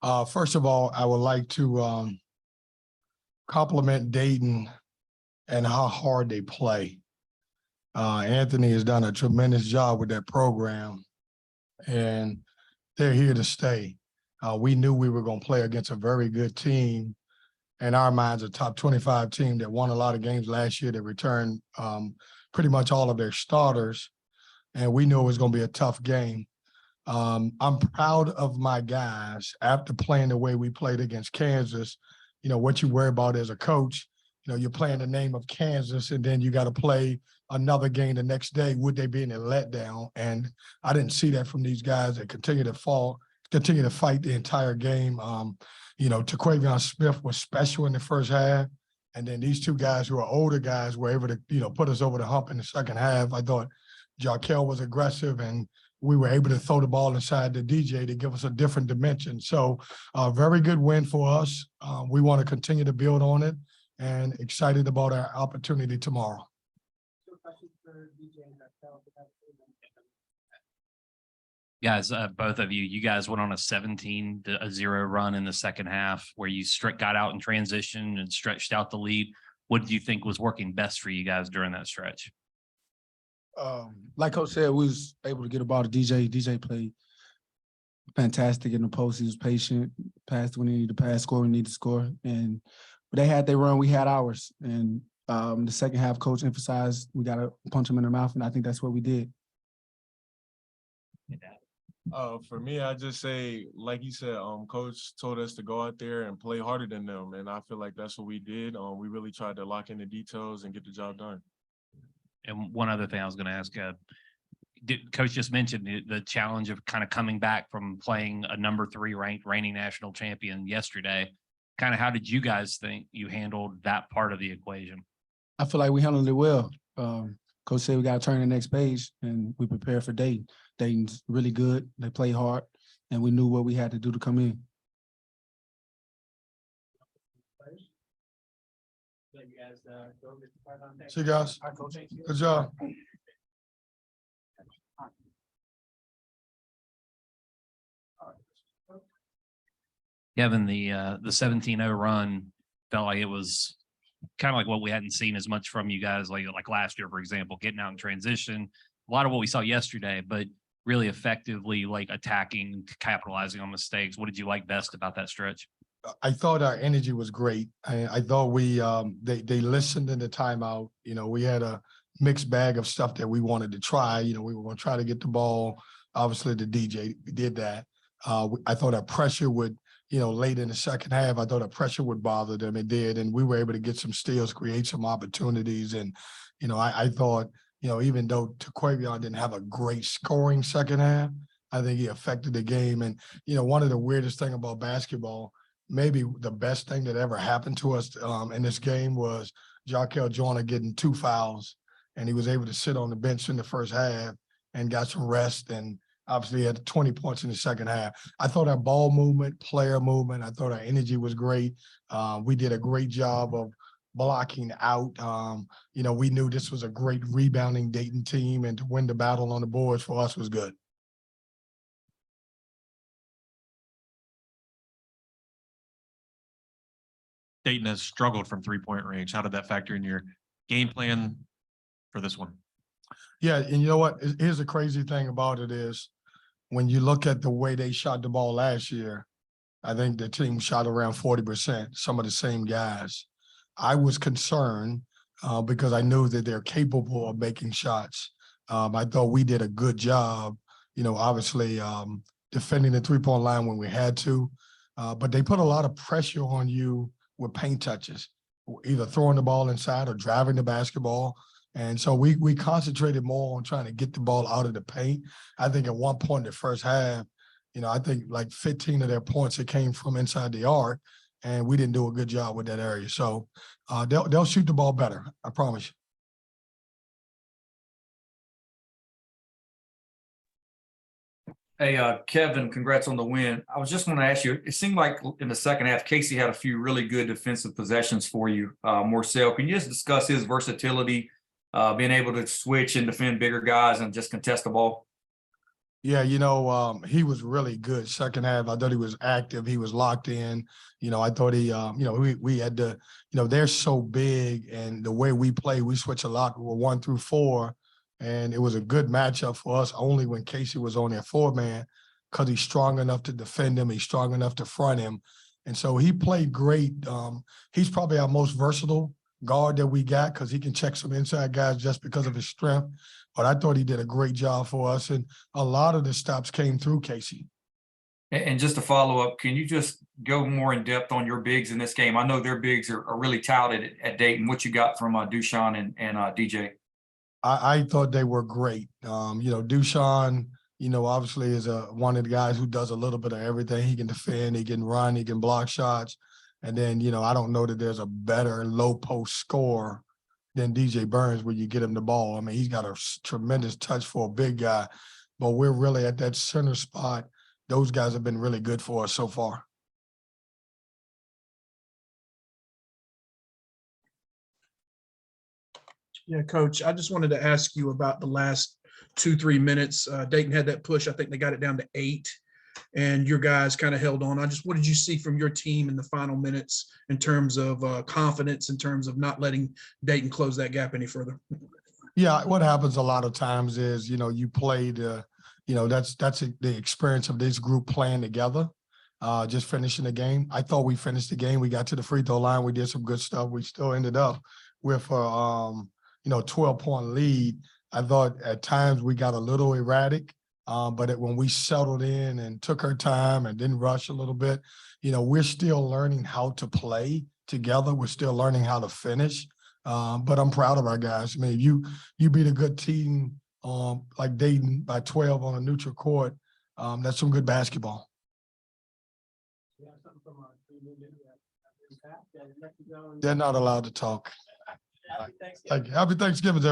First of all, I would like to compliment Dayton and how hard they play. Anthony has done a tremendous job with that program, and they're here to stay. We knew we were going to play against a very good team. In our minds, a top 25 team that won a lot of games last year, that returned pretty much all of their starters, and we knew it was going to be a tough game. I'm proud of my guys after playing the way we played against Kansas. You know, what you worry about as a coach, you know, you're playing the name of Kansas, and then you got to play another game the next day. Would they be in a letdown? And I didn't see that from these guys that continue to fight the entire game. You know, Taquavion Smith was special in the first half. And then these two guys who are older guys were able to, you know, put us over the hump in the second half. I thought Jarkel was aggressive, and we were able to throw the ball inside the DJ to give us a different dimension. So very good win for us. We want to continue to build on it, and excited about our opportunity tomorrow. Guys, both of you guys went on a 17-0 run in the second half where you got out in transition and stretched out the lead. What do you think was working best for you guys during that stretch? Like Coach said, we was able to get the ball to DJ. DJ played fantastic in the post. He was patient, passed when he needed to pass, score when he needed to score. And they had their run, we had ours. And the second half, Coach emphasized we got to punch them in the mouth, and I think that's what we did. For me, I just say, like you said, Coach told us to go out there and play harder than them, and I feel like that's what we did. We really tried to lock in the details and get the job done. And one other thing I was going to ask, Coach just mentioned the challenge of kind of coming back from playing a number 3 ranked reigning national champion yesterday. Kind of how did you guys think you handled that part of the equation? I feel like we handled it well. Coach said we got to turn the next page, and we prepared for Dayton. Dayton's really good. They play hard, and we knew what we had to do to come in. See you guys. Good job. Kevin, the 17-0 run felt like it was kind of like what we hadn't seen as much from you guys like last year, for example, getting out in transition. A lot of what we saw yesterday, but really effectively like attacking, capitalizing on mistakes. What did you like best about that stretch? I thought our energy was great. I thought we they listened in the timeout. You know, we had a mixed bag of stuff that we wanted to try. You know, we were going to try to get the ball. Obviously, the DJ did that. I thought our pressure would, you know, late in the second half, I thought our pressure would bother them. It did, and we were able to get some steals, create some opportunities. And, you know, I thought, you know, even though Taquavion didn't have a great scoring second half, I think he affected the game. And, you know, one of the weirdest thing about basketball, maybe the best thing that ever happened to us in this game, was Jarkel Joiner getting 2 fouls, and he was able to sit on the bench in the first half and got some rest, and obviously had 20 points in the second half. I thought our ball movement, player movement, I thought our energy was great. We did a great job of blocking out. You know, we knew this was a great rebounding Dayton team, and to win the battle on the boards for us was good. Dayton has struggled from 3-point range. How did that factor in your game plan for this one? Yeah, and you know what? Here's the crazy thing about it is, when you look at the way they shot the ball last year, I think the team shot around 40%, some of the same guys. I was concerned because I knew that they're capable of making shots. I thought we did a good job, you know, obviously defending the 3-point line when we had to, but they put a lot of pressure on you with paint touches, either throwing the ball inside or driving the basketball. And so we concentrated more on trying to get the ball out of the paint. I think at one point in the first half, you know, I think like 15 of their points, it came from inside the arc, and we didn't do a good job with that area. So they'll shoot the ball better, I promise you. Hey, Kevin, congrats on the win. I was just going to ask you, it seemed like in the second half, Casey had a few really good defensive possessions for you. Marcel, can you just discuss his versatility, being able to switch and defend bigger guys and just contest the ball? Yeah, he was really good second half. I thought he was active. He was locked in. I thought we had to, they're so big, and the way we play, we switch a lot. We're 1 through 4, and it was a good matchup for us only when Casey was on their 4-man, because he's strong enough to defend him. He's strong enough to front him. And so he played great. He's probably our most versatile guard that we got, because he can check some inside guys just because of his strength. But I thought he did a great job for us, and a lot of the stops came through Casey. And just to follow up, can you just go more in depth on your bigs in this game? I know their bigs are really touted at Dayton. What you got from Dushan and DJ? I thought they were great. Dushan, obviously is one of the guys who does a little bit of everything. He can defend, he can run, he can block shots. And then, I don't know that there's a better low post scorer than DJ Burns when you get him the ball. I mean, he's got a tremendous touch for a big guy, but we're really at that center spot. Those guys have been really good for us so far. Yeah, Coach, I just wanted to ask you about the last 2-3 minutes. Dayton had that push. I think they got it down to 8, and your guys kind of held on. What did you see from your team in the final minutes in terms of confidence, in terms of not letting Dayton close that gap any further? Yeah, what happens a lot of times is, you play that's the experience of this group playing together, just finishing the game. I thought we finished the game. We got to the free throw line. We did some good stuff. We still ended up with 12-point lead. I thought at times we got a little erratic, but when we settled in and took our time and didn't rush a little bit, we're still learning how to play together. We're still learning how to finish. But I'm proud of our guys. I mean, you beat a good team like Dayton by 12 on a neutral court. That's some good basketball. They're not allowed to talk. Happy Thanksgiving. Happy Thanksgiving, everybody.